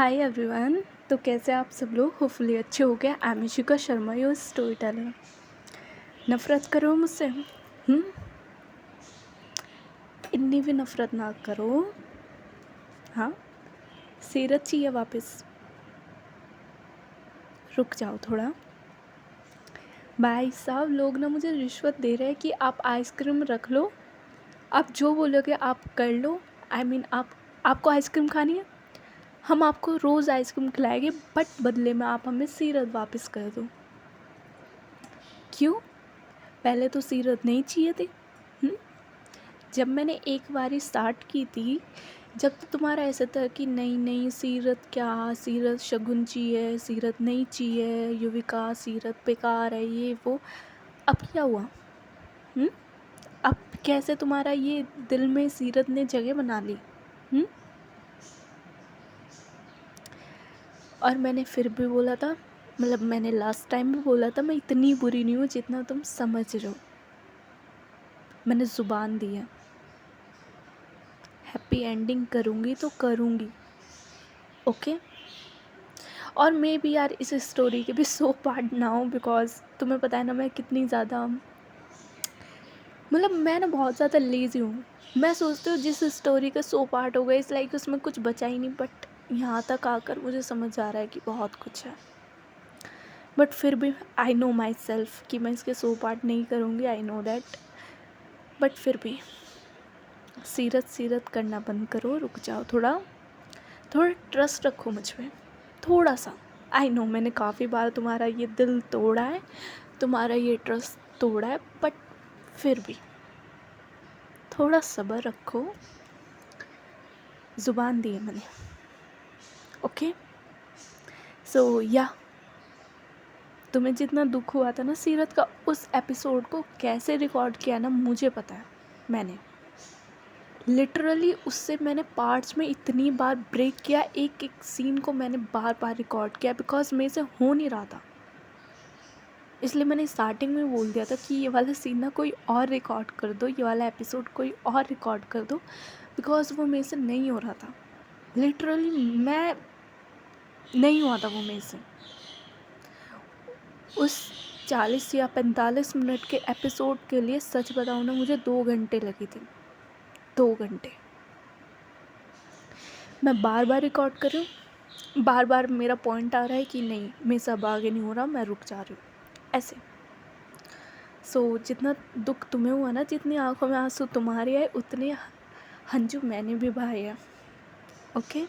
Hi everyone. तो कैसे आप सब लोग? होपफुली अच्छे हो गए। I am Ishika Sharma, your story teller. नफ़रत करो मुझसे? इतनी भी नफ़रत ना करो। हाँ, सीरत चाहिए वापस? रुक जाओ थोड़ा। भाई साहब, लोग ना मुझे रिश्वत दे रहे हैं कि आप आइसक्रीम रख लो, आप जो बोलोगे आप कर लो। आपको आइसक्रीम खानी है, हम आपको रोज़ आइसक्रीम खिलाएंगे, बट बदले में आप हमें सीरत वापस कर दो। क्यों? पहले तो सीरत नहीं चाहिए थी। जब मैंने एक बारी स्टार्ट की थी, जब तो तुम्हारा ऐसा था कि नहीं नहीं सीरत क्या, सीरत शगुन चाहिए, सीरत नहीं चाहिए, युविका सीरत बेकार है, ये वो। अब क्या हुआ? अब कैसे तुम्हारा ये दिल में सीरत ने जगह बना ली? और मैंने फिर भी बोला था, मतलब मैंने लास्ट टाइम भी बोला था, मैं इतनी बुरी नहीं हूँ जितना तुम समझ रहे हो। मैंने ज़ुबान दी है, हैप्पी एंडिंग करूँगी तो करूँगी। ओके? और मे भी यार इस स्टोरी के भी 100 पार्ट ना हो, बिकॉज तुम्हें पता है ना मैं कितनी ज़्यादा, मतलब मैं ना बहुत ज़्यादा लेज़ी हूँ। मैं सोचती हूँ जिस स्टोरी के 100 पार्ट हो गए, इस लाइक उसमें कुछ बचा ही नहीं, बट यहाँ तक आकर मुझे समझ आ रहा है कि बहुत कुछ है। बट फिर भी आई नो माई सेल्फ कि मैं इसके 100 पार्ट नहीं करूँगी, आई नो दैट। बट फिर भी सीरत सीरत करना बंद करो, रुक जाओ थोड़ा। थोड़ा ट्रस्ट रखो मुझ पर, थोड़ा सा। आई नो मैंने काफ़ी बार तुम्हारा ये दिल तोड़ा है, तुम्हारा ये ट्रस्ट तोड़ा है, बट फिर भी थोड़ा सब्र रखो। ज़ुबान दी है मैंने। ओके? सो या तुम्हें जितना दुख हुआ था ना सीरत का, उस एपिसोड को कैसे रिकॉर्ड किया ना मुझे पता है। मैंने लिटरली उससे मैंने पार्ट्स में इतनी बार ब्रेक किया, एक एक सीन को मैंने बार बार रिकॉर्ड किया, बिकॉज मेरे से हो नहीं रहा था। इसलिए मैंने स्टार्टिंग में बोल दिया था कि ये वाला सीन ना कोई और रिकॉर्ड कर दो, ये वाला एपिसोड कोई और रिकॉर्ड कर दो, बिकॉज वो मेरे से नहीं हो रहा था। लिटरली मैं नहीं हुआ था वो मेरे से। उस 40 या 45 मिनट के एपिसोड के लिए सच बताऊँ ना, मुझे 2 घंटे लगे थे। 2 घंटे मैं बार बार रिकॉर्ड कर रही हूँ, बार बार मेरा पॉइंट आ रहा है कि नहीं मैं सब आगे नहीं हो रहा, मैं रुक जा रही हूँ, ऐसे। सो जितना दुख तुम्हें हुआ ना, जितनी आंखों में आंसू तुम्हारे आए, उतने हंजू मैंने भी बहाए हैं। ओके?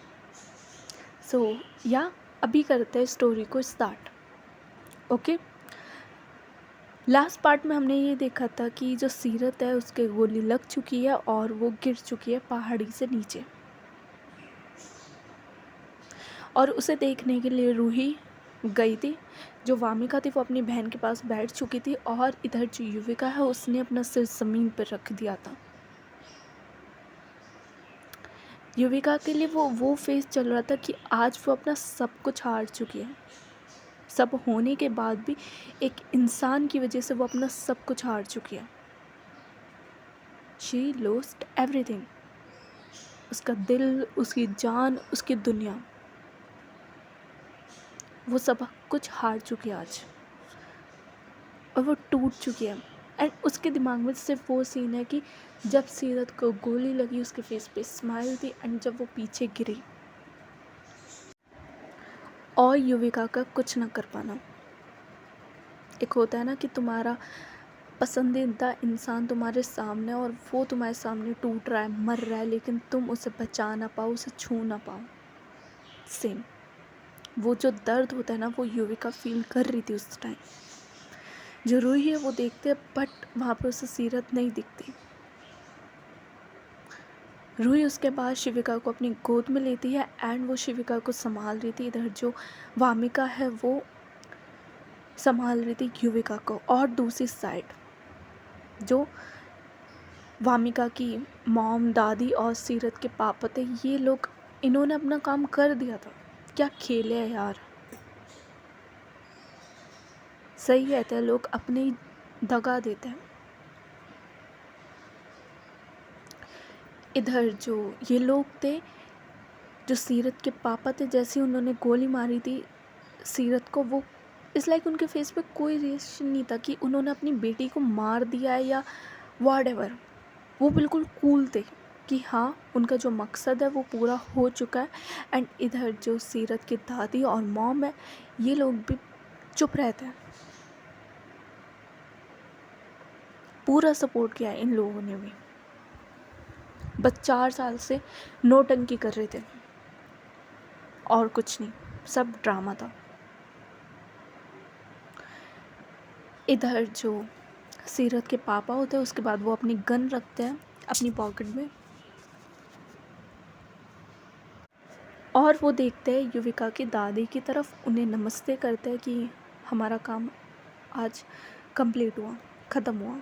सो या अभी करते हैं स्टोरी को स्टार्ट। ओके? लास्ट पार्ट में हमने ये देखा था कि जो सीरत है उसके गोली लग चुकी है और वो गिर चुकी है पहाड़ी से नीचे, और उसे देखने के लिए रूही गई थी। जो वामिका थी वो अपनी बहन के पास बैठ चुकी थी, और इधर जो युविका है उसने अपना सिर ज़मीन पर रख दिया था। युविका के लिए वो फेस चल रहा था कि आज वो अपना सब कुछ हार चुकी है। सब होने के बाद भी एक इंसान की वजह से वो अपना सब कुछ हार चुकी है। She lost everything. उसका दिल, उसकी जान, उसकी दुनिया, वो सब कुछ हार चुकी है आज, और वो टूट चुकी है। एंड उसके दिमाग में सिर्फ वो सीन है कि जब सीरत को गोली लगी उसके फेस पे स्माइल थी, एंड जब वो पीछे गिरी, और युविका का कुछ ना कर पाना। एक होता है ना कि तुम्हारा पसंदीदा इंसान तुम्हारे सामने, और वो तुम्हारे सामने टूट रहा है, मर रहा है, लेकिन तुम उसे बचा ना पाओ, उसे छू ना पाओ। सेम वो जो दर्द होता है ना, वो युविका फील कर रही थी उस टाइम। जरूरी है वो देखते, बट वहाँ पर उसे सीरत नहीं दिखती। रूही उसके बाद शिविका को अपनी गोद में लेती है, एंड वो शिविका को संभाल रही थी। इधर जो वामिका है वो संभाल रही थी युविका को, और दूसरी साइड जो वामिका की मॉम, दादी और सीरत के पापा थे, ये लोग, इन्होंने अपना काम कर दिया था। क्या खेले है यार। सही कहते हैं लोग, अपने ही दगा देते हैं। इधर जो ये लोग थे, जो सीरत के पापा थे, जैसे ही उन्होंने गोली मारी थी सीरत को, वो इट्स लाइक उनके फेस पे कोई रिएक्शन नहीं था कि उन्होंने अपनी बेटी को मार दिया है या व्हाटएवर। वो बिल्कुल कूल थे कि हाँ, उनका जो मकसद है वो पूरा हो चुका है। एंड इधर जो सीरत की दादी और मॉम है, ये लोग भी चुप रहते हैं। पूरा सपोर्ट किया है इन लोगों ने भी। बस 4 साल से नौटंकी कर रहे थे और कुछ नहीं, सब ड्रामा था। इधर जो सीरत के पापा होते हैं, उसके बाद वो अपनी गन रखते हैं अपनी पॉकेट में और वो देखते हैं युविका की दादी की तरफ, उन्हें नमस्ते करते हैं कि हमारा काम आज कंप्लीट हुआ, ख़त्म हुआ।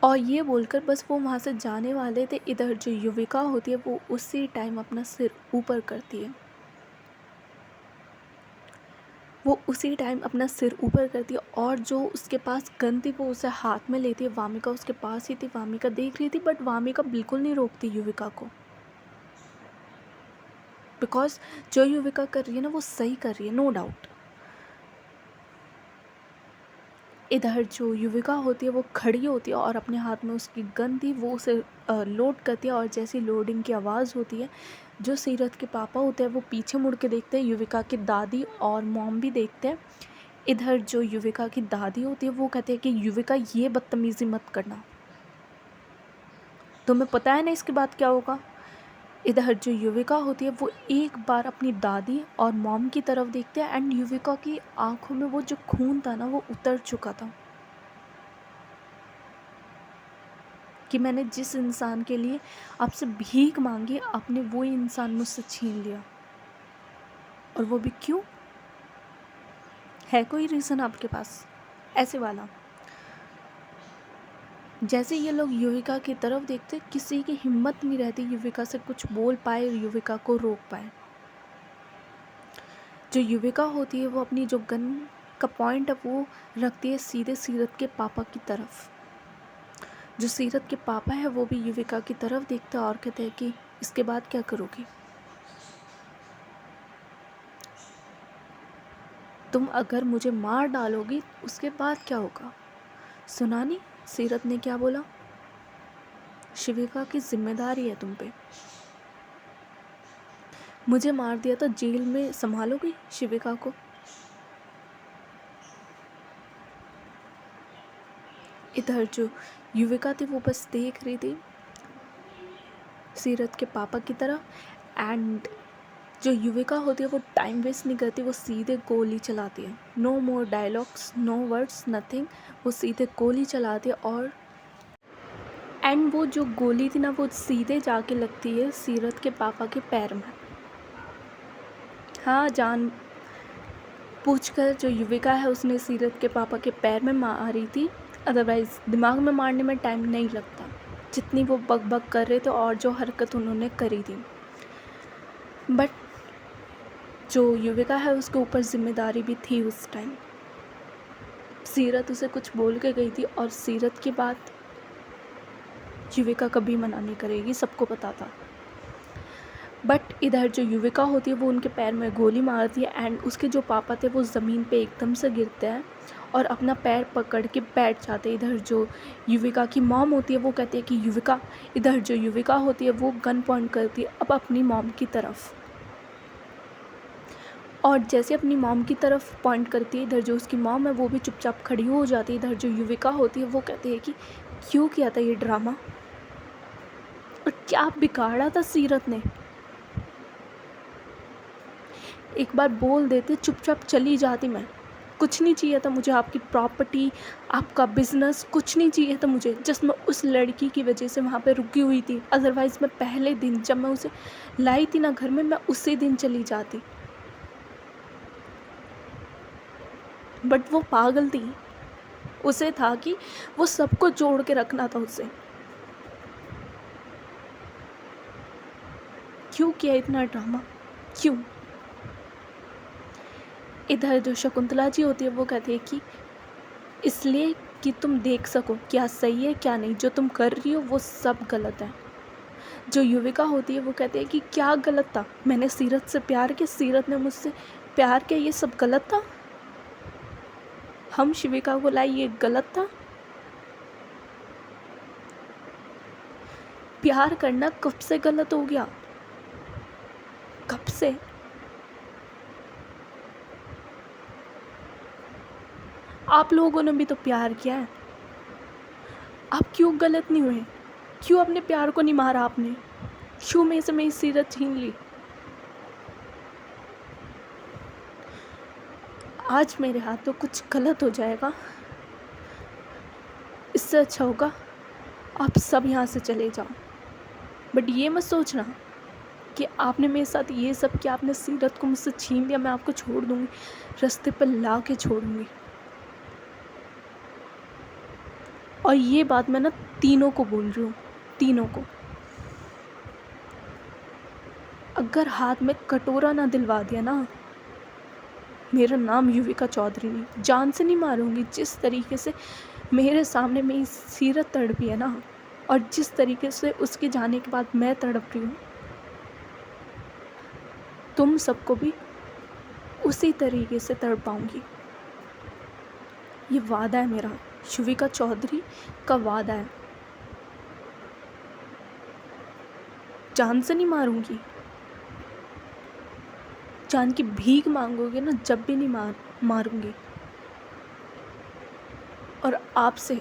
और ये बोलकर बस वो वहाँ से जाने वाले थे, इधर जो युविका होती है वो उसी टाइम अपना सिर ऊपर करती है। वो उसी टाइम अपना सिर ऊपर करती है और जो उसके पास गन थी वो उसे हाथ में लेती है। वामिका उसके पास ही थी, वामिका देख रही थी, बट वामिका बिल्कुल नहीं रोकती युविका को, बिकॉज जो युविका कर रही है ना वो सही कर रही है, नो डाउट। इधर जो युविका होती है वो खड़ी होती है और अपने हाथ में उसकी गन थी, वो उसे लोड करती है। और जैसी लोडिंग की आवाज़ होती है, जो सीरत के पापा होते हैं वो पीछे मुड़ के देखते हैं, युविका की दादी और मॉम भी देखते हैं। इधर जो युविका की दादी होती है वो कहते हैं कि युविका ये बदतमीज़ी मत करना, तुम्हें पता है ना इसके बाद क्या होगा। इधर जो युविका होती है वो एक बार अपनी दादी और मॉम की तरफ देखते हैं एंड युविका की आंखों में वो जो खून था ना वो उतर चुका था कि मैंने जिस इंसान के लिए आपसे भीख मांगी, आपने वो इंसान मुझसे छीन लिया। और वो भी क्यों? है कोई रीज़न आपके पास ऐसे वाला? जैसे ये लोग युविका की तरफ देखते, किसी की हिम्मत नहीं रहती युविका से कुछ बोल पाए, युविका को रोक पाए। जो युविका होती है वो अपनी जो गन का पॉइंट है वो रखती है सीधे सीरत के पापा की तरफ। जो सीरत के पापा है वो भी युविका की तरफ देखते हैं और कहते हैं कि इसके बाद क्या करोगी? तुम अगर मुझे मार डालोगी उसके बाद क्या होगा? सुना नहीं सीरत ने क्या बोला? शिविका की जिम्मेदारी है तुम पे। मुझे मार दिया तो जेल में संभालोगी शिविका को? इधर जो युविका थी वो बस देख रही थी सीरत के पापा की तरफ। एंड जो युविका होती है वो टाइम वेस्ट नहीं करती, वो सीधे गोली चलाती है। नो मोर डायलॉग्स, नो वर्ड्स, नथिंग, वो सीधे गोली चलाती है। और एंड वो जो गोली थी ना वो सीधे जाके लगती है सीरत के पापा के पैर में। हाँ, जान पूछकर जो युविका है उसने सीरत के पापा के पैर में मारी थी, अदरवाइज़ दिमाग में मारने में टाइम नहीं लगता जितनी वो बक बक कर रहे थे और जो हरकत उन्होंने करी थी। बट जो युविका है उसके ऊपर जिम्मेदारी भी थी उस टाइम। सीरत उसे कुछ बोल के गई थी और सीरत की बात युविका कभी मना नहीं करेगी, सबको पता था। बट इधर जो युविका होती है वो उनके पैर में गोली मारती है एंड उसके जो पापा थे वो ज़मीन पे एकदम से गिरते हैं और अपना पैर पकड़ के बैठ जाते हैं। इधर जो युविका की मॉम होती है वो कहती है कि युविका, इधर जो युविका होती है वो गन पॉइंट करती है अब अपनी मॉम की तरफ। और जैसे अपनी मॉम की तरफ पॉइंट करती है, इधर जो उसकी मॉम है वो भी चुपचाप खड़ी हो जाती है। इधर जो युविका होती है वो कहती है कि क्यों किया था ये ड्रामा, और क्या बिगाड़ा था सीरत ने? एक बार बोल देते चुपचाप चली जाती मैं। कुछ नहीं चाहिए था मुझे, आपकी प्रॉपर्टी, आपका बिजनेस, कुछ नहीं चाहिए था मुझे। जस्ट मैं उस लड़की की वजह से वहाँ पे रुकी हुई थी, अदरवाइज़ मैं पहले दिन जब मैं उसे लाई थी ना घर में, मैं उसी दिन चली जाती। बट वो पागल थी, उसे था कि वो सबको जोड़ के रखना था उसे। क्यों किया इतना ड्रामा, क्यों? इधर जो शकुंतला जी होती है वो कहती है कि इसलिए कि तुम देख सको क्या सही है क्या नहीं, जो तुम कर रही हो वो सब गलत है। जो युविका होती है वो कहती है कि क्या गलत था, मैंने सीरत से प्यार किया, सीरत ने मुझसे प्यार किया, ये सब गलत था, हम शिविका को लाई, ये गलत था। प्यार करना कब से गलत हो गया, कब से? आप लोगों ने भी तो प्यार किया है, आप क्यों गलत नहीं हुए? क्यों अपने प्यार को नहीं मारा आपने? क्यों मेरे से मेरी सीरत छीन ली? आज मेरे हाथों कुछ गलत हो जाएगा, इससे अच्छा होगा आप सब यहाँ से चले जाओ। बट ये मत सोचना कि आपने मेरे साथ ये सब किया, आपने सीरत को मुझसे छीन लिया, मैं आपको छोड़ दूँगी, रास्ते पर ला के छोड़ूंगी। और ये बात मैं ना तीनों को बोल रही हूँ, तीनों को। अगर हाथ में कटोरा ना दिलवा दिया ना, मेरा नाम युविका चौधरी नहीं, जान से नहीं मारूंगी। जिस तरीके से मेरे सामने मेरी सीरत तड़पी है ना, और जिस तरीके से उसके जाने के बाद मैं तड़प रही हूँ, तुम सबको भी उसी तरीके से तड़पाऊंगी। ये वादा है मेरा, युविका चौधरी का वादा है। जान से नहीं मारूंगी, जान की भीख मांगोगे ना, जब भी नहीं मारूंगी। और आपसे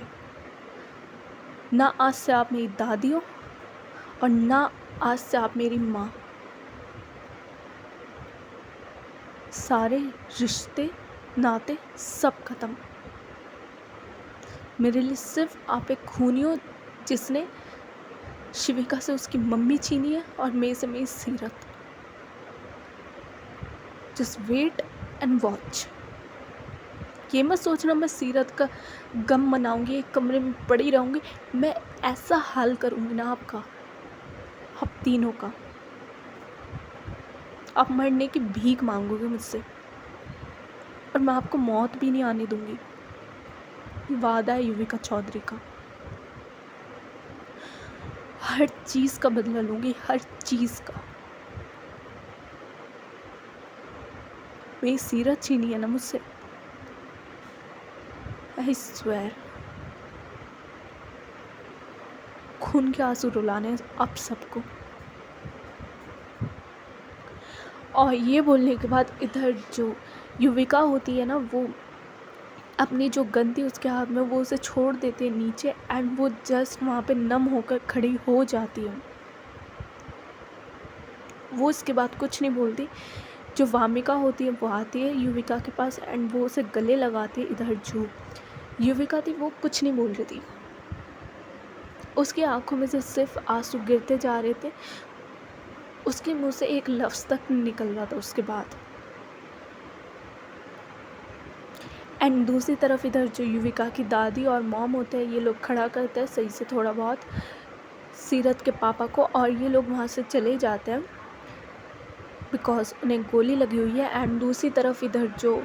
ना आज से आप मेरी दादी हो, और ना आज से आप मेरी माँ। सारे रिश्ते नाते सब खत्म। मेरे लिए सिर्फ आप एक खूनी हो जिसने शिविका से उसकी मम्मी छीनी है और मेरे से मेरी Seerat. Just wait and watch. ये मत सोचना मैं सीरत का गम मनाऊंगी, एक कमरे में पड़ी रहूंगी। मैं ऐसा हाल करूंगी ना आपका, आप तीनों का, आप मरने की भीख मांगोगे मुझसे, और मैं आपको मौत भी नहीं आने दूंगी। वादा है युविका चौधरी का। हर चीज़ का बदला लूंगी, हर चीज़ का। मेरी सीरत छीनी है ना मुझसे, आई स्वेयर खून के आंसू रुलाने आप सबको। और ये बोलने के बाद इधर जो युविका होती है ना, वो अपनी जो गन थी उसके हाथ में, वो उसे छोड़ देती है नीचे, एंड वो जस्ट वहाँ पे नम होकर खड़ी हो जाती है। वो इसके बाद कुछ नहीं बोलती। जो वामिका होती है वो आती है युविका के पास, एंड वो उसे गले लगाती है। इधर जो युविका थी वो कुछ नहीं बोल रही थी, उसकी आंखों में से सिर्फ आंसू गिरते जा रहे थे, उसके मुंह से एक लफ्ज़ तक नहीं निकल रहा था उसके बाद। एंड दूसरी तरफ इधर जो युविका की दादी और मॉम होते हैं, ये लोग खड़ा करते हैं सही से थोड़ा बहुत सीरत के पापा को, और ये लोग वहाँ से चले जाते हैं बिकॉज उन्हें गोली लगी हुई है। एंड दूसरी तरफ इधर जो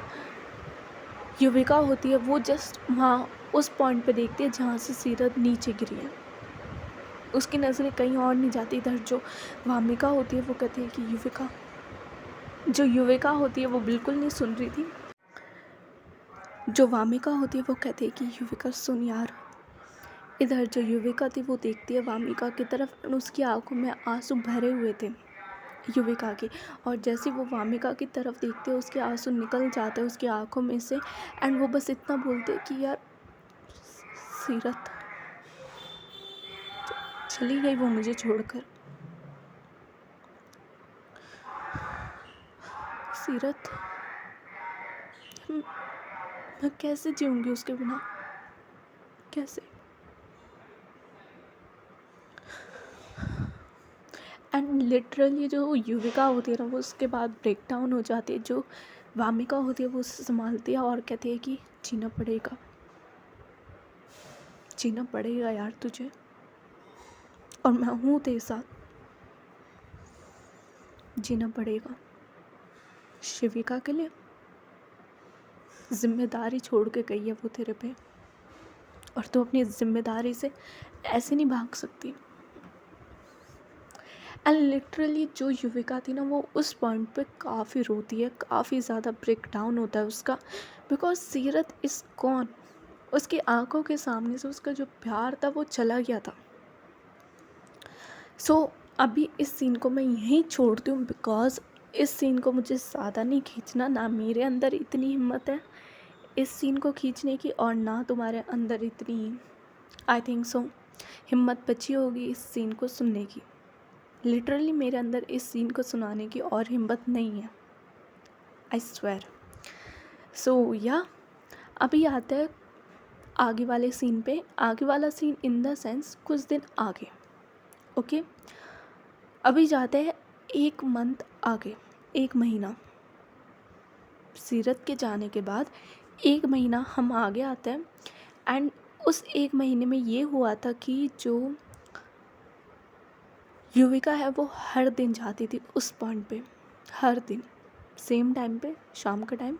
युविका होती है वो जस्ट वहाँ उस पॉइंट पे देखती है जहाँ से सीरत नीचे गिरी है, उसकी नज़रें कहीं और नहीं जाती। इधर जो वामिका होती है वो कहती है कि युविका, जो युविका होती है वो बिल्कुल नहीं सुन रही थी। जो वामिका होती है वो कहती है कि युविका सुन यार। इधर जो युविका थी वो देखती है वामिका की तरफ, और उसकी आंखों में आंसू भरे हुए थे युविका की, और जैसे वो वामिका की तरफ देखते हैं उसके आंसू निकल जाते हैं उसकी आंखों में से, एंड वो बस इतना बोलते हैं कि यार सीरत चली गई वो मुझे छोड़कर, सीरत मैं कैसे जीऊँगी उसके बिना, कैसे? एंड लिटरली जो युविका होती है ना वो उसके बाद ब्रेक डाउन हो जाती है। जो वामिका होती है वो उसे संभालती है और कहती है कि जीना पड़ेगा, जीना पड़ेगा यार तुझे, और मैं हूँ तेरे साथ, जीना पड़ेगा शिविका के लिए। जिम्मेदारी छोड़ के गई है वो तेरे पे, और तू अपनी जिम्मेदारी से ऐसे नहीं भाग सकती। एंड लिटरली जो युविका थी ना, वो उस पॉइंट पे काफ़ी रोती है, काफ़ी ज़्यादा ब्रेक डाउन होता है उसका, बिकॉज सीरत इज़ गॉन। उसकी आंखों के सामने से उसका जो प्यार था वो चला गया था। सो अभी इस सीन को मैं यहीं छोड़ती हूँ, बिकॉज इस सीन को मुझे ज़्यादा नहीं खींचना, ना मेरे अंदर इतनी हिम्मत है इस सीन को खींचने की, और ना तुम्हारे अंदर इतनी, आई थिंक सो, हिम्मत बची होगी इस सीन को सुनने की। लिटरली मेरे अंदर इस सीन को सुनाने की और हिम्मत नहीं है, आई स्वेयर। सो या अभी आता है आगे वाले सीन पे। आगे वाला सीन इन द सेंस कुछ दिन आगे, ओके। अभी जाते हैं 1 मंथ आगे, 1 महीना। सीरत के जाने के बाद 1 महीना हम आगे आते हैं। एंड उस 1 महीने में ये हुआ था कि जो युविका है वो हर दिन जाती थी उस पॉइंट पे, हर दिन सेम टाइम पे, शाम का टाइम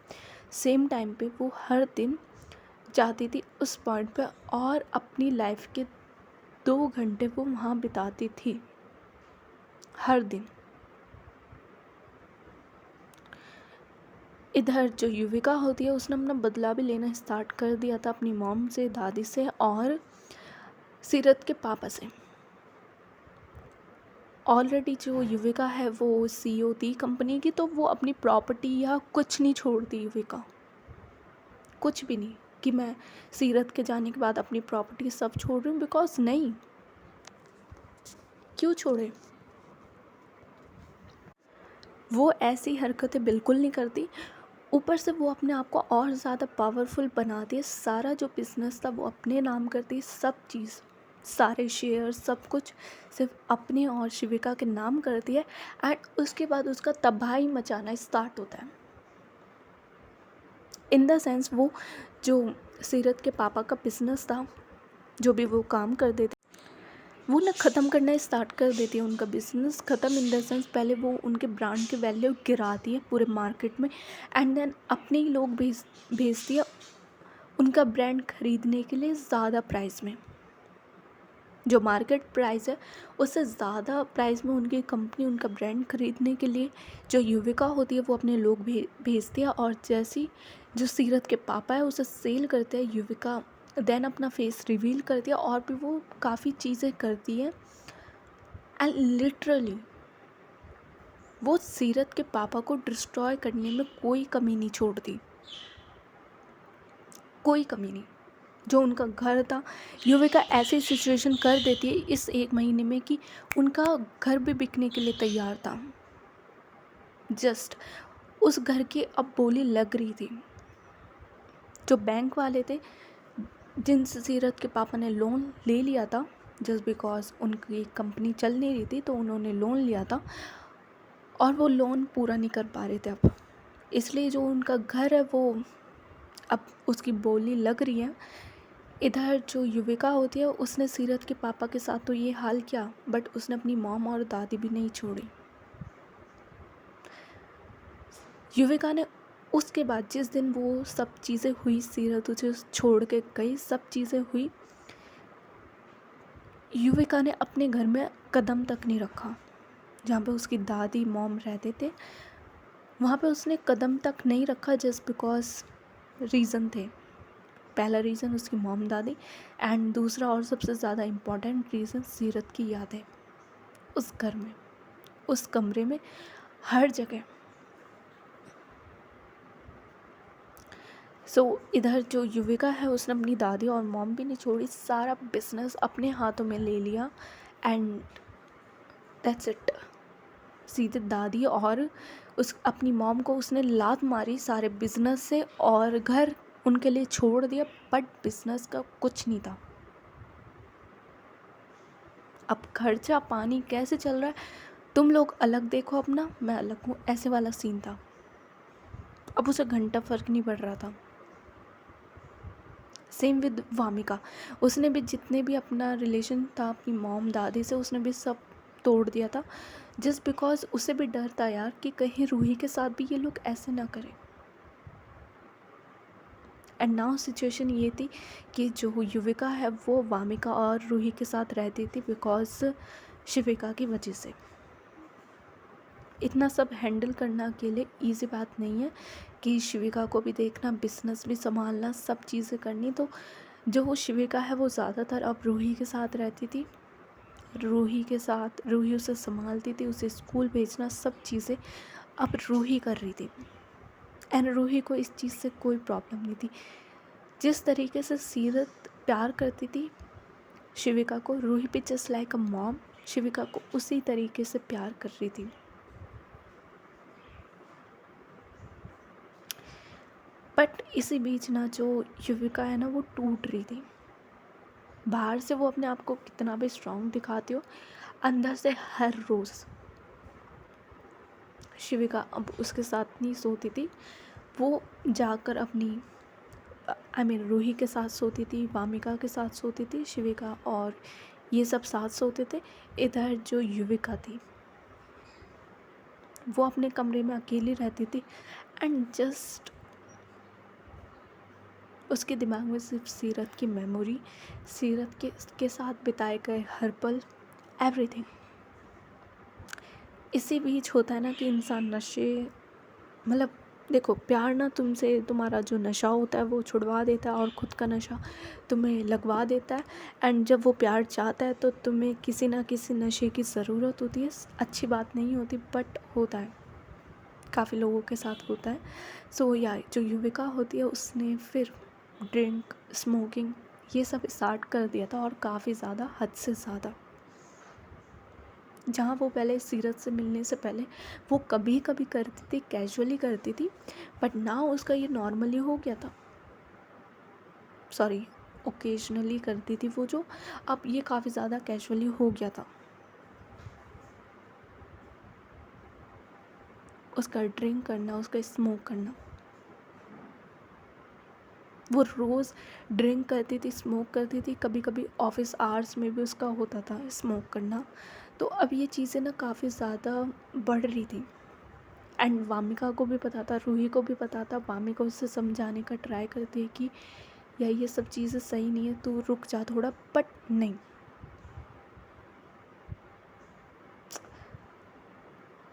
सेम टाइम पे वो हर दिन जाती थी उस पॉइंट पे, और अपनी लाइफ के 2 घंटे वो वहाँ बिताती थी हर दिन। इधर जो युविका होती है उसने अपना बदला भी लेना स्टार्ट कर दिया था अपनी मॉम से, दादी से और सीरत के पापा से। ऑलरेडी जो युविका है वो सीईओ थी कंपनी की, तो वो अपनी प्रॉपर्टी या कुछ नहीं छोड़ती युविका, कुछ भी नहीं कि मैं सीरत के जाने के बाद अपनी प्रॉपर्टी सब छोड़ रही हूँ, बिकॉज नहीं, क्यों छोड़े। वो ऐसी हरकतें बिल्कुल नहीं करती। ऊपर से वो अपने आप को और ज़्यादा पावरफुल बनाती है। सारा जो बिज़नेस था वो अपने नाम करती है, सब चीज़, सारे शेयर सब कुछ सिर्फ अपने और शिविका के नाम करती है। एंड उसके बाद उसका तबाही मचाना स्टार्ट होता है। इन द सेंस वो जो सीरत के पापा का बिज़नेस था, जो भी वो काम कर देते, वो ना ख़त्म करना स्टार्ट कर देती है। उनका बिज़नेस ख़त्म इन द सेंस, पहले वो उनके ब्रांड की वैल्यू गिराती है पूरे मार्केट में, एंड देन अपने ही लोग भेजती है उनका ब्रांड ख़रीदने के लिए ज़्यादा प्राइस में। जो मार्केट प्राइस है उससे ज़्यादा प्राइस में उनकी कंपनी उनका ब्रांड ख़रीदने के लिए जो युविका होती है वो अपने लोग भेजती है। और जैसी जो सीरत के पापा है उसे सेल करते हैं, युविका देन अपना फेस रिवील करती है और भी वो काफ़ी चीज़ें करती है। एंड लिटरली वो सीरत के पापा को डिस्ट्रॉय करने में कोई कमी नहीं छोड़ती, कोई कमी नहीं। जो उनका घर था, युविका ऐसी सिचुएशन कर देती है इस 1 महीने में कि उनका घर भी बिकने के लिए तैयार था। जस्ट उस घर की अब बोली लग रही थी। जो बैंक वाले थे जिनसे सीरत के पापा ने लोन ले लिया था, जस्ट बिकॉज उनकी कंपनी चल नहीं रही थी तो उन्होंने लोन लिया था और वो लोन पूरा नहीं कर पा रहे थे अब, इसलिए जो उनका घर है वो अब उसकी बोली लग रही है। इधर जो युविका होती है उसने सीरत के पापा के साथ तो ये हाल किया, बट उसने अपनी मॉम और दादी भी नहीं छोड़ी। युविका ने उसके बाद जिस दिन वो सब चीज़ें हुई, सीरत उसे छोड़ के गई, सब चीज़ें हुई, युविका ने अपने घर में कदम तक नहीं रखा। जहाँ पे उसकी दादी मॉम रहते थे वहाँ पे उसने कदम तक नहीं रखा, जस्ट बिकॉज रीज़न थे। पहला रीज़न उसकी मॉम दादी, एंड दूसरा और सबसे ज़्यादा इम्पॉर्टेंट रीज़न सीरत की यादें उस घर में, उस कमरे में, हर जगह। सो इधर जो युविका है उसने अपनी दादी और मॉम भी नहीं छोड़ी, सारा बिजनेस अपने हाथों में ले लिया एंड दैट्स इट। सीधे दादी और उस अपनी मॉम को उसने लात मारी सारे बिजनेस से और घर उनके लिए छोड़ दिया, बट बिजनेस का कुछ नहीं था। अब खर्चा पानी कैसे चल रहा है, तुम लोग अलग देखो अपना, मैं अलग हूँ, ऐसे वाला सीन था। अब उसे घंटा फ़र्क नहीं पड़ रहा था। सेम विद वामिका, उसने भी जितने भी अपना रिलेशन था अपनी मॉम दादी से उसने भी सब तोड़ दिया था, जस्ट बिकॉज उसे भी डर था यार कि कहीं रूही के साथ भी ये लोग ऐसे ना करें। एंड नाउ सिचुएशन ये थी कि जो युविका है वो वामिका और रूही के साथ रहती थी बिकॉज शिविका की वजह से। इतना सब हैंडल करना अकेले ईज़ी बात नहीं है कि शिविका को भी देखना, बिज़नेस भी संभालना, सब चीज़ें करनी। तो जो वो शिविका है वो ज़्यादातर अब रूही के साथ रहती थी, रूही उसे संभालती थी, उसे स्कूल भेजना, सब चीज़ें अब रूही कर रही थी। एंड रूही को इस चीज़ से कोई प्रॉब्लम नहीं थी। जिस तरीके से सीरत प्यार करती थी शिविका को, रूही भी जस्ट लाइक अ मॉम शिविका को उसी तरीके से प्यार कर रही थी। बट इसी बीच ना जो युविका है ना वो टूट रही थी। बाहर से वो अपने आप को कितना भी स्ट्रांग दिखाती हो, अंदर से हर रोज़ शिविका अब उसके साथ नहीं सोती थी। वो जाकर अपनी रूही के साथ सोती थी, वामिका के साथ सोती थी शिविका, और ये सब साथ सोते थे। इधर जो युविका थी वो अपने कमरे में अकेली रहती थी एंड जस्ट उसके दिमाग में सिर्फ सीरत की मेमोरी, सीरत के साथ बिताए गए हर पल, एवरीथिंग। इसी बीच होता है ना कि इंसान नशे, मतलब देखो प्यार ना तुमसे तुम्हारा जो नशा होता है वो छुड़वा देता है और ख़ुद का नशा तुम्हें लगवा देता है। एंड जब वो प्यार चाहता है तो तुम्हें किसी ना किसी नशे की ज़रूरत होती है। अच्छी बात नहीं होती बट होता है, काफ़ी लोगों के साथ होता है। सो या जो युविका होती है उसने फिर ड्रिंक, स्मोकिंग ये सब स्टार्ट कर दिया था, और काफ़ी ज़्यादा, हद से ज़्यादा। जहाँ वो पहले सीरत से मिलने से पहले वो कभी कभी करती थी, कैजुअली करती थी, बट ना उसका ये नॉर्मली हो गया था। सॉरी, ओकेजनली करती थी वो, जो अब ये काफ़ी ज़्यादा कैजुअली हो गया था। उसका ड्रिंक करना, उसका स्मोक करना, वो रोज़ ड्रिंक करती थी, स्मोक करती थी, कभी कभी ऑफिस आवर्स में भी उसका होता था स्मोक करना। तो अब ये चीज़ें ना काफ़ी ज़्यादा बढ़ रही थी। एंड वामिका को भी पता था, रूही को भी पता था। वामिका उससे समझाने का ट्राई करती है कि या ये सब चीज़ें सही नहीं है, तू रुक जा थोड़ा, बट नहीं,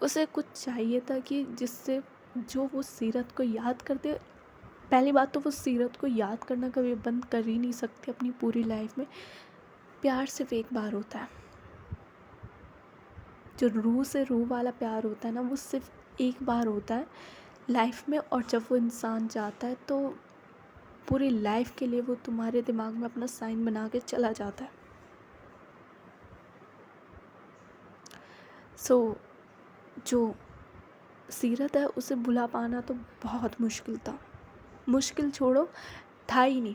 उसे कुछ चाहिए था कि जिससे जो वो सीरत को याद करते। पहली बात तो वो सीरत को याद करना कभी बंद कर ही नहीं सकती अपनी पूरी लाइफ में। प्यार सिर्फ एक बार होता है, जो रूह से रूह वाला प्यार होता है ना, वो सिर्फ एक बार होता है लाइफ में। और जब वो इंसान जाता है तो पूरी लाइफ के लिए वो तुम्हारे दिमाग में अपना साइन बना के चला जाता है। सो जो सीरत है उसे भुला पाना तो बहुत मुश्किल था। मुश्किल छोड़ो, था ही नहीं।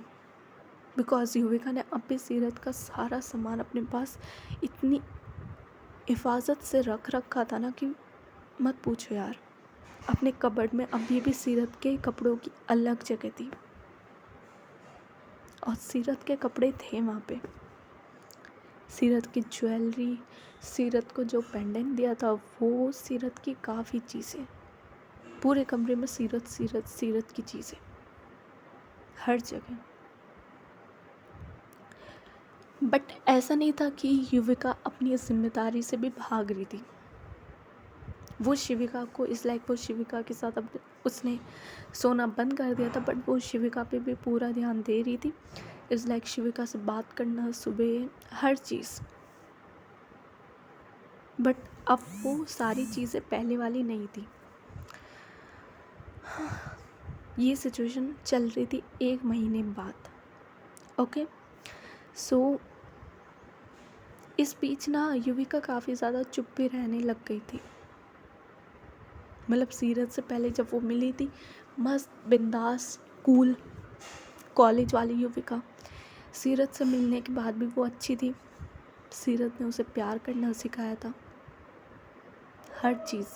बिकॉज युविका ने अब भी सीरत का सारा सामान अपने पास इतनी हिफाजत से रख रखा था ना कि मत पूछो यार। अपने कबर्ड में अभी भी सीरत के कपड़ों की अलग जगह थी, और सीरत के कपड़े थे वहाँ पे। सीरत की ज्वेलरी, सीरत को जो पेंडेंट दिया था वो, सीरत की काफ़ी चीज़ें, पूरे कमरे में सीरत सीरत सीरत की चीज़ें हर जगह। बट ऐसा नहीं था कि युविका अपनी जिम्मेदारी से भी भाग रही थी। वो शिविका को इस लाइक वो शिविका के साथ अब उसने सोना बंद कर दिया था, बट वो शिविका पे भी पूरा ध्यान दे रही थी। इस लाइक शिविका से बात करना, सुबह हर चीज़। बट अब वो सारी चीज़ें पहले वाली नहीं थी। ये सिचुएशन चल रही थी 1 महीने बाद। ओके, सो इस बीच ना युविका काफ़ी ज़्यादा चुप भी रहने लग गई थी। मतलब सीरत से पहले जब वो मिली थी, मस्त बिंदास कूल कॉलेज वाली युविका, सीरत से मिलने के बाद भी वो अच्छी थी। सीरत ने उसे प्यार करना सिखाया था, हर चीज़।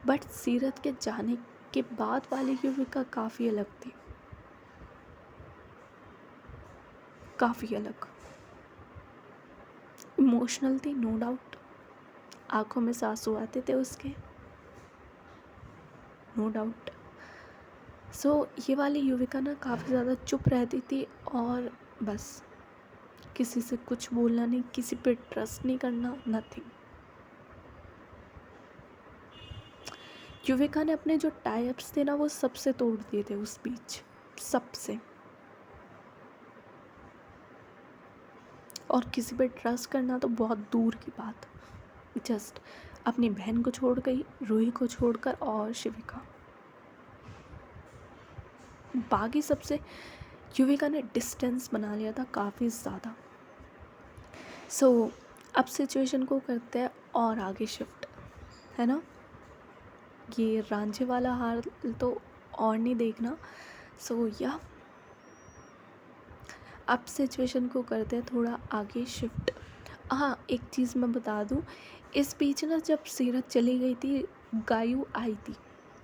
बट सीरत के जाने के बाद वाली युविका काफ़ी अलग थी, काफ़ी अलग। इमोशनल थी, नो डाउट। आंखों में आंसू आते थे उसके, नो डाउट। सो ये वाली युविका ना काफ़ी ज़्यादा चुप रहती थी, और बस किसी से कुछ बोलना नहीं, किसी पे ट्रस्ट नहीं करना, नथिंग। युविका ने अपने जो टाइप्स थे ना वो सबसे तोड़ दिए थे उस बीच, सबसे। और किसी पे ट्रस्ट करना तो बहुत दूर की बात, जस्ट अपनी बहन को छोड़ गई, रूही को छोड़कर, और शिविका, बाकी सबसे युविका ने डिस्टेंस बना लिया था काफ़ी ज़्यादा। सो अब सिचुएशन को करते हैं और आगे शिफ्ट, है ना। ये रांझे वाला हाल तो और नहीं देखना। सो या अब सिचुएशन को करते हैं थोड़ा आगे शिफ्ट। हाँ, एक चीज़ मैं बता दूँ, इस बीच ना जब सीरत चली गई थी, गायू आई थी,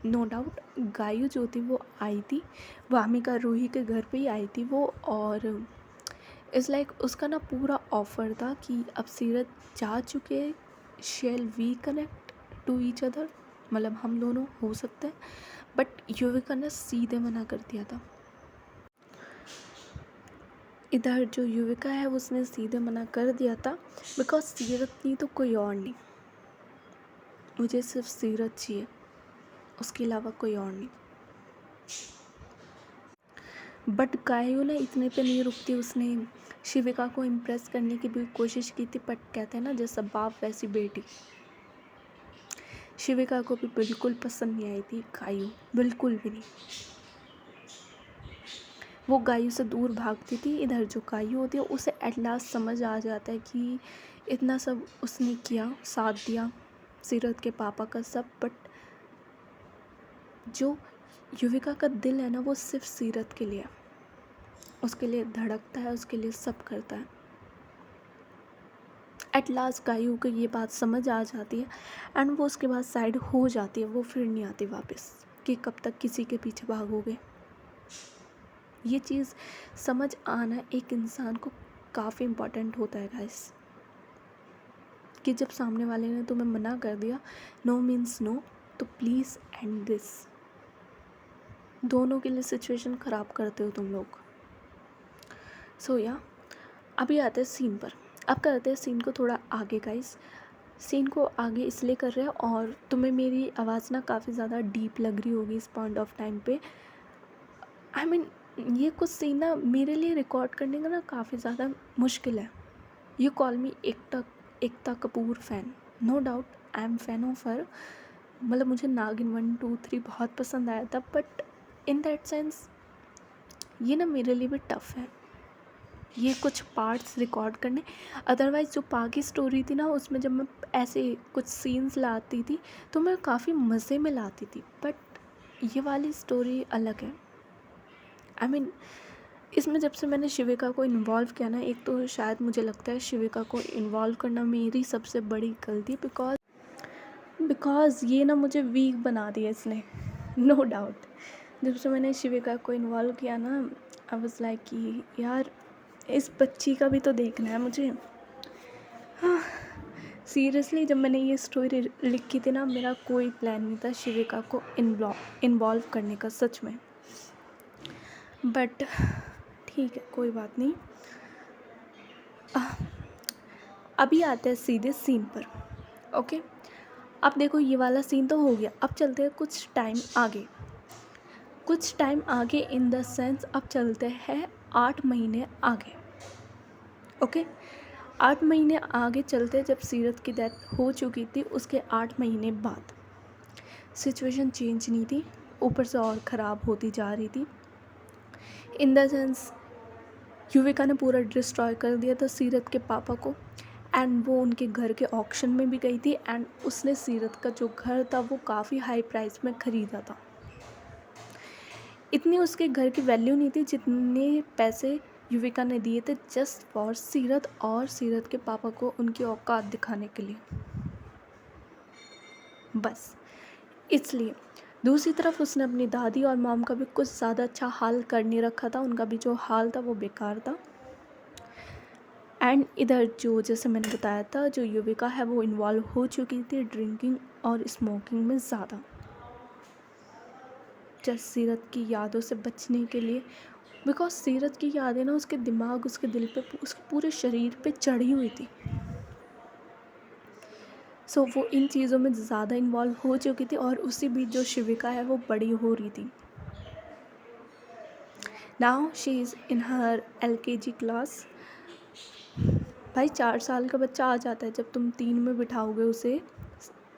नो डाउट। गायू जो थी वो आई थी, वामिका रूही के घर पे ही आई थी वो। और इट्स लाइक उसका ना पूरा ऑफर था कि अब सीरत जा चुके, shall we connect to each other, मतलब हम दोनों हो सकते हैं। बट युविका ने सीधे मना कर दिया था। इधर जो युविका है उसने सीधे मना कर दिया था, बिकॉज सीरत नहीं तो कोई और नहीं, मुझे सिर्फ सीरत चाहिए, उसके अलावा कोई और नहीं। बट गायू ने इतने पे नहीं रुकती, उसने शिविका को इम्प्रेस करने की भी कोशिश की थी। बट कहते हैं ना, जैसा बाप वैसी बेटी, शिविका को भी बिल्कुल पसंद नहीं आई थी गायू, बिल्कुल भी नहीं। वो गायू से दूर भागती थी। इधर जो गायू होती है उसे एट लास्ट समझ आ जाता है कि इतना सब उसने किया, साथ दिया सीरत के पापा का सब, बट जो युविका का दिल है ना वो सिर्फ सीरत के लिए, उसके लिए धड़कता है, उसके लिए सब करता है। एट लास्ट गायू को ये बात समझ आ जाती है एंड वो उसके बाद साइड हो जाती है, वो फिर नहीं आती वापस कि कब तक किसी के पीछे भागोगे। ये चीज़ समझ आना एक इंसान को काफ़ी इम्पॉर्टेंट होता है गाइस, कि जब सामने वाले ने तुम्हें मना कर दिया, नो मीन्स नो, तो प्लीज़ एंड दिस। दोनों के लिए सिचुएशन ख़राब करते हो तुम लोग। सो या अभी आते हैं सीन पर। अब करते हैं सीन को थोड़ा आगे गाइस। सीन को आगे इसलिए कर रहे हैं, और तुम्हें मेरी आवाज़ ना काफ़ी ज़्यादा डीप लग रही होगी इस पॉइंट ऑफ टाइम पे। आई मीन ये कुछ सीन ना मेरे लिए रिकॉर्ड करने का ना काफ़ी ज़्यादा मुश्किल है। You call me Ekta Kapoor fan, no doubt I am fan of her. मतलब मुझे नागिन 1, 2, 3 बहुत पसंद आया था, बट इन दैट सेंस ये ना मेरे लिए भी टफ़ है ये कुछ पार्ट्स रिकॉर्ड करने। अदरवाइज़ जो बाकी स्टोरी थी ना उसमें जब मैं ऐसे कुछ सीन्स लाती थी तो मैं काफ़ी मज़े में लाती थी, बट ये वाली स्टोरी अलग है। आई मीन इसमें जब से मैंने शिविका को इन्वॉल्व किया ना, एक तो शायद मुझे लगता है शिविका को इन्वॉल्व करना मेरी सबसे बड़ी गलती, बिकॉज ये ना मुझे वीक बना दिया इसने, नो डाउट। जब से मैंने शिविका को इन्वॉल्व किया ना, आई वाज लाइक कि यार इस बच्ची का भी तो देखना है मुझे। हाँ, सीरियसली जब मैंने ये स्टोरी लिखी थी ना, मेरा कोई प्लान नहीं था शिविका को इन्वॉल्व करने का, सच में। बट ठीक है, कोई बात नहीं। अभी आते हैं सीधे सीन पर। ओके, अब देखो ये वाला सीन तो हो गया। अब चलते हैं कुछ टाइम आगे इन द सेंस अब चलते हैं 8 महीने आगे। ओके, 8 महीने आगे चलते जब सीरत की डेथ हो चुकी थी, उसके 8 महीने बाद सिचुएशन चेंज नहीं थी, ऊपर से और ख़राब होती जा रही थी। इन द सेंस युविका ने पूरा डिस्ट्रॉय कर दिया था सीरत के पापा को, एंड वो उनके घर के ऑक्शन में भी गई थी, एंड उसने सीरत का जो घर था वो काफ़ी हाई प्राइस में ख़रीदा था। इतनी उसके घर की वैल्यू नहीं थी जितने पैसे युविका ने दिए थे जस्ट फॉर सीरत और सीरत के पापा को उनकी औकात दिखाने के लिए, बस इसलिए। दूसरी तरफ उसने अपनी दादी और मॉम का भी कुछ ज़्यादा अच्छा हाल कर नहीं रखा था, उनका भी जो हाल था वो बेकार था। एंड इधर जो जैसे मैंने बताया था, जो युविका है वो इन्वॉल्व हो चुकी थी ड्रिंकिंग और स्मोकिंग में ज़्यादा, जस्ट सीरत की यादों से बचने के लिए। बिकॉज सीरत की यादें ना उसके दिमाग, उसके दिल पे, उसके पूरे शरीर पे चढ़ी हुई थी। सो वो इन चीज़ों में ज़्यादा इन्वॉल्व हो चुकी थी और उसी बीच जो शिविका है वो बड़ी हो रही थी। Now she is in her LKG class. भाई 4 साल का बच्चा आ जाता है, जब तुम 3 में बिठाओगे उसे,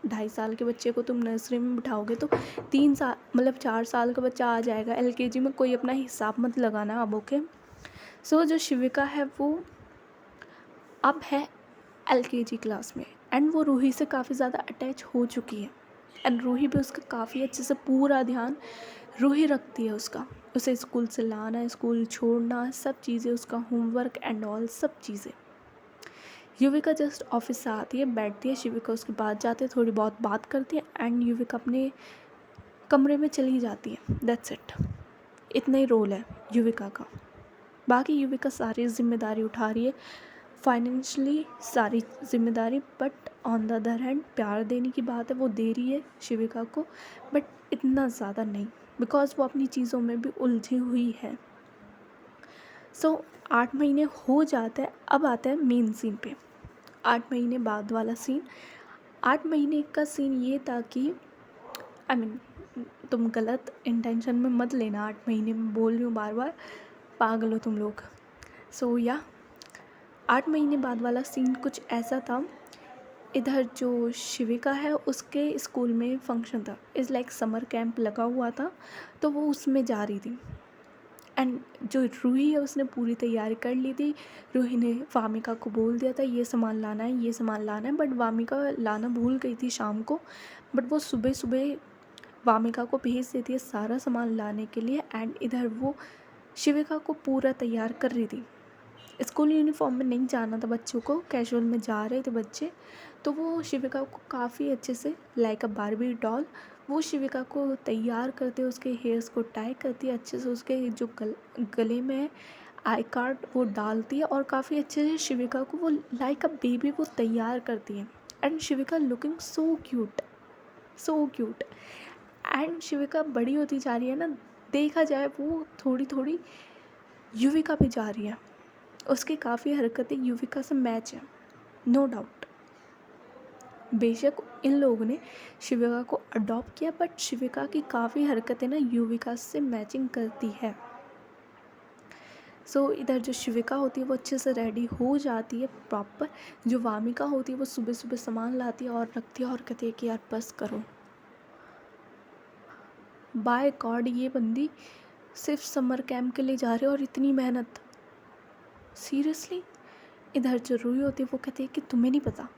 2.5 साल के बच्चे को तुम नर्सरी में बिठाओगे तो 3 साल मतलब 4 साल का बच्चा आ जाएगा LKG में। कोई अपना हिसाब मत लगाना अब, ओके। सो जो शिविका है वो अब है LKG क्लास में एंड वो रूही से काफ़ी ज़्यादा अटैच हो चुकी है एंड रूही भी उसका काफ़ी अच्छे से पूरा ध्यान रूही रखती है उसका। उसे स्कूल से लाना, स्कूल छोड़ना, सब चीज़ें, उसका होमवर्क एंड ऑल सब चीज़ें। युविका जस्ट ऑफिस से आती है, बैठती है, शिविका उसके बाद जाते हैं, थोड़ी बहुत बात करती है एंड युविका अपने कमरे में चली जाती है। That's it. इतना ही रोल है युविका का। बाकी युविका सारी जिम्मेदारी उठा रही है, फाइनेंशियली सारी जिम्मेदारी, but on the other hand प्यार देने की बात है वो दे रही है शिविका को, बट इतना ज़्यादा नहीं, बिकॉज वो अपनी चीज़ों में भी उलझी हुई है। सो 8 महीने हो जाते हैं, अब आता है मेन सीन पे। 8 महीने बाद वाला सीन। 8 महीने का सीन ये था कि आई मीन तुम गलत इंटेंशन में मत लेना, 8 महीने में बोल रही हूँ बार बार, पागल हो तुम लोग। सो या 8 महीने बाद वाला सीन कुछ ऐसा था। इधर जो शिविका है उसके स्कूल में फंक्शन था, इज़ लाइक समर कैंप लगा हुआ था, तो वो उसमें जा रही थी एंड जो रूही है उसने पूरी तैयारी कर ली थी। रूही ने वामिका को बोल दिया था ये सामान लाना है, ये सामान लाना है, बट वामिका लाना भूल गई थी शाम को, बट वो सुबह सुबह वामिका को भेज देती है सारा सामान लाने के लिए एंड इधर वो शिविका को पूरा तैयार कर रही थी। स्कूल यूनिफॉर्म में नहीं जाना था बच्चों को, कैजुअल में जा रहे थे बच्चे, तो वो शिविका को काफ़ी अच्छे से लाइक अ बारबी डॉल वो शिविका को तैयार करते, उसके हेयर्स को टाई करती है अच्छे से, उसके जो गले में आई कार्ड वो डालती है और काफ़ी अच्छे से शिविका को वो लाइक अ बेबी वो तैयार करती है and Shivika looking so cute, so cute. And Shivika बड़ी होती जा रही है ना, देखा जाए वो थोड़ी थोड़ी युविका पे जा रही है, उसकी काफ़ी हरकतें युविका से मैच हैं, नो डाउट। बेशक इन लोगों ने शिविका को अडॉप्ट किया, बट शिविका की काफ़ी हरकतें ना युविका से मैचिंग करती है। सो इधर जो शिविका होती है वो अच्छे से रेडी हो जाती है प्रॉपर, जो वामिका होती है वो सुबह सुबह सामान लाती है और रखती है और कहती है कि यार बस करो, बाय गॉड ये बंदी सिर्फ समर कैंप के लिए जा रही है और इतनी मेहनत, सीरियसली। इधर जो रूही होती है वो कहती है कि तुम्हें नहीं पता,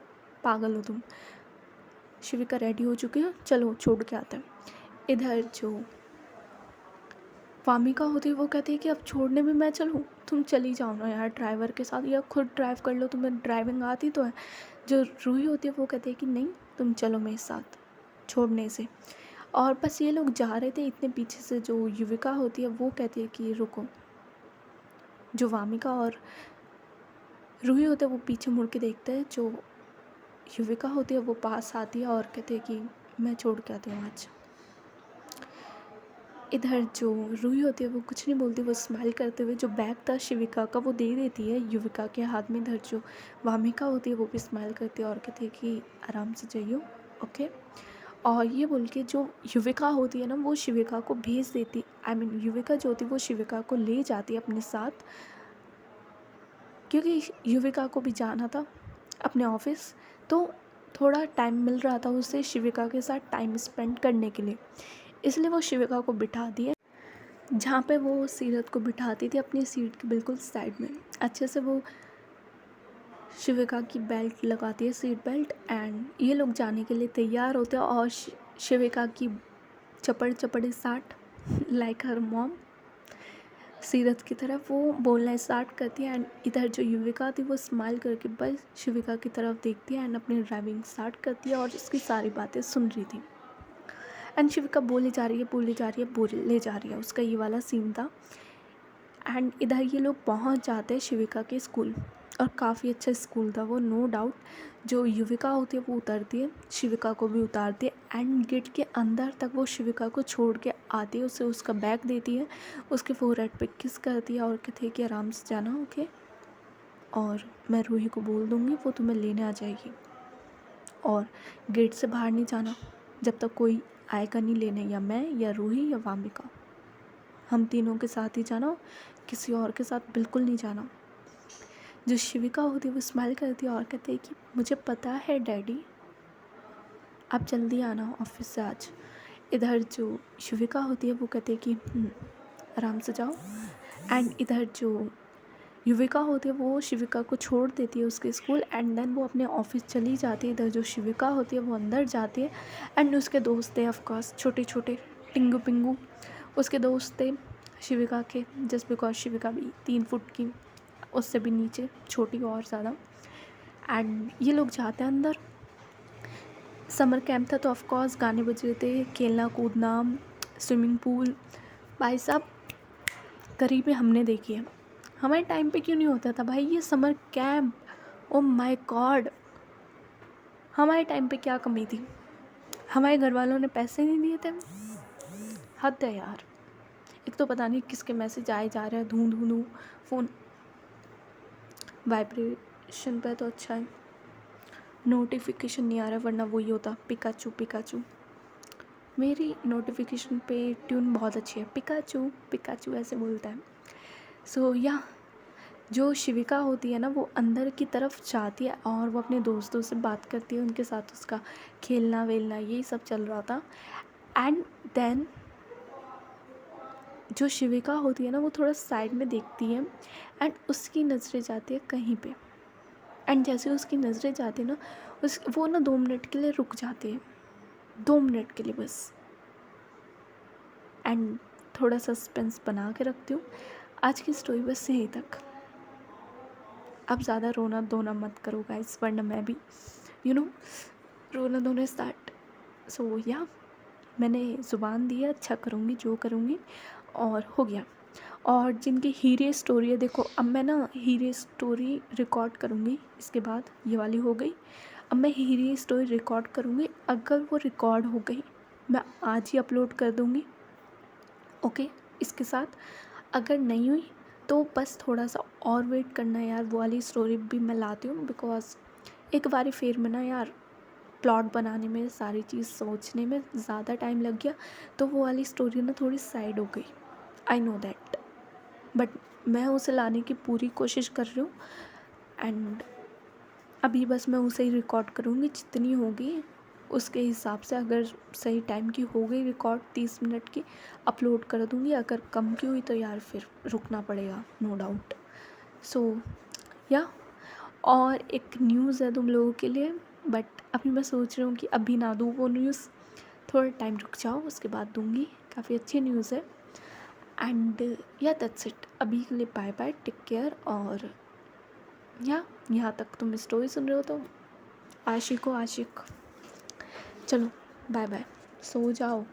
पागल हो तुम। शिविका रेडी हो चुकी है, चलो छोड़ के आते हैं। इधर जो वामिका होती है वो कहती है कि अब छोड़ने में मैं चलूँ, तुम चली जाओ ना यार ड्राइवर के साथ, या खुद ड्राइव कर लो, तुम्हें ड्राइविंग आती तो है। जो रूही होती है वो कहती है कि नहीं तुम चलो मेरे साथ छोड़ने से। और बस ये लोग जा रहे थे, इतने पीछे से जो युविका होती है वो कहती है कि रुको। जो वामिका और रूही होते हैं वो पीछे मुड़ के देखते हैं, जो युविका होती है वो पास आती है और कहती है कि मैं छोड़ के आती हूँ आज। इधर जो रूही होती है वो कुछ नहीं बोलती, वो स्माइल करते हुए जो बैग था शिविका का वो दे देती है युविका के हाथ में। इधर जो वामिका होती है वो भी स्माइल करती है और कहती है कि आराम से जाइयो, ओके। और ये बोल के जो युविका होती है ना वो शिविका को भेज देती, आई मीन युविका जो होती है वो शिविका को ले जाती है अपने साथ, क्योंकि युविका को भी जाना था अपने ऑफिस, तो थोड़ा टाइम मिल रहा था उसे शिविका के साथ टाइम स्पेंड करने के लिए, इसलिए वो शिविका को बिठा दिए जहाँ पे वो सीरत को बिठाती थी अपनी सीट के बिल्कुल साइड में। अच्छे से वो शिविका की बेल्ट लगाती है, सीट बेल्ट, एंड ये लोग जाने के लिए तैयार होते हैं और शिविका की चपड़ चपड़े साट लाइक हर मॉम सीरत की तरफ वो बोलना स्टार्ट करती है एंड इधर जो युविका थी वो स्माइल करके बस शिविका की तरफ देखती है एंड अपनी ड्राइविंग स्टार्ट करती है और उसकी सारी बातें सुन रही थी एंड शिविका बोले जा रही है बोले जा रही है बोले जा रही है, उसका ये वाला सीन था। एंड इधर ये लोग पहुंच जाते हैं शिविका के स्कूल और काफ़ी अच्छा स्कूल था वो, नो डाउट। जो युविका होती है वो उतरती है, शिविका को भी उतारती है एंड गेट के अंदर तक वो शिविका को छोड़ के आती है, उसे उसका बैग देती है, उसके फोरहेड पे किस करती है और कहती है कि आराम से जाना, ओके, और मैं रूही को बोल दूँगी वो तुम्हें लेने आ जाएगी। और गेट से बाहर नहीं जाना जब तक कोई आएगा नहीं लेने, या मैं या रूही या वामिका, हम तीनों के साथ ही जाना, किसी और के साथ बिल्कुल नहीं जाना। जो शिविका होती है वो स्माइल करती है और कहती है कि मुझे पता है डैडी, आप जल्दी आना ऑफिस से आज। इधर जो शिविका होती है वो कहती है कि आराम से जाओ। एंड इधर जो युविका होती है वो शिविका को छोड़ देती है उसके स्कूल, एंड देन वो अपने ऑफिस चली जाती है। इधर जो शिविका होती है वो अंदर जाती है, एंड उसके दोस्त थे ऑफकोर्स छोटे छोटे टिंगू पिंगू, उसके दोस्त थे शिविका के, जस्ट बिकॉज शिविका भी 3 फुट की, उससे भी नीचे छोटी और ज़्यादा। एंड ये लोग जाते हैं अंदर। समर कैंप था तो ऑफकोर्स गाने बज रहे थे, खेलना कूदना, स्विमिंग पूल। भाई साहब करीबी हमने देखी है, हमारे टाइम पे क्यों नहीं होता था भाई ये summer camp. Oh my God, हमारे टाइम पे क्या कमी थी, हमारे घर वालों ने पैसे नहीं दिए थे। हद है यार। एक तो पता नहीं किसके मैसेज आए जा रहे हैं, धू धू धू, फ़ोन वाइब्रेशन पे तो अच्छा है, नोटिफिकेशन नहीं आ रहा, वरना वही होता पिकाचू पिकाचू। मेरी नोटिफिकेशन पे ट्यून बहुत अच्छी है, पिकाचू पिकाचू ऐसे बोलता है। सो या जो शिविका होती है ना वो अंदर की तरफ जाती है और वो अपने दोस्तों से बात करती है, उनके साथ उसका खेलना वेलना यही सब चल रहा था। एंड देन जो शिविका होती है ना वो थोड़ा साइड में देखती है, एंड उसकी नज़रें जाती है कहीं पे। एंड जैसे उसकी नज़रें जाती है ना वो ना 2 मिनट के लिए रुक जाती है, 2 मिनट के लिए बस। एंड थोड़ा सस्पेंस बना के रखती हूँ। आज की स्टोरी बस यहीं तक। अब ज़्यादा रोना धोना मत करो गाइस, वरना मैं भी रोना धोना स्टार्ट। सो या मैंने ज़ुबान दी है, अच्छा करूँगी जो करूँगी, और हो गया। और जिनकी हीरे स्टोरी है, देखो अब मैं ना हीरे स्टोरी रिकॉर्ड करूँगी, इसके बाद ये वाली हो गई, अब मैं हीरे स्टोरी रिकॉर्ड करूँगी। अगर वो रिकॉर्ड हो गई मैं आज ही अपलोड कर दूँगी, ओके। इसके साथ अगर नहीं हुई तो बस थोड़ा सा और वेट करना यार, वो वाली स्टोरी भी मैं लाती हूँ। बिकॉज एक बारी फिर में ना यार प्लॉट बनाने में, सारी चीज़ सोचने में ज़्यादा टाइम लग गया, तो वो वाली स्टोरी ना थोड़ी साइड हो गई। आई नो दैट, बट मैं उसे लाने की पूरी कोशिश कर रही हूँ। एंड अभी बस मैं उसे ही रिकॉर्ड करूँगी, जितनी होगी उसके हिसाब से। अगर सही टाइम की हो गई रिकॉर्ड 30 मिनट की, अपलोड कर दूँगी। अगर कम की हुई तो यार फिर रुकना पड़ेगा, नो डाउट। सो या और एक न्यूज़ है तुम लोगों के लिए, बट अभी मैं सोच रही हूँ कि अभी ना दूँ वो न्यूज़, थोड़ा टाइम रुक जाओ उसके बाद दूँगी। काफ़ी अच्छी न्यूज़ है। एंड या दैट्स इट, अभी के लिए बाय बाय, टेक केयर। और या यहाँ तक तुम स्टोरी सुन रहे हो तो आशिक हो आशिक। चलो बाय बाय, सो जाओ।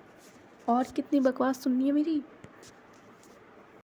और कितनी बकवास सुननी है मेरी।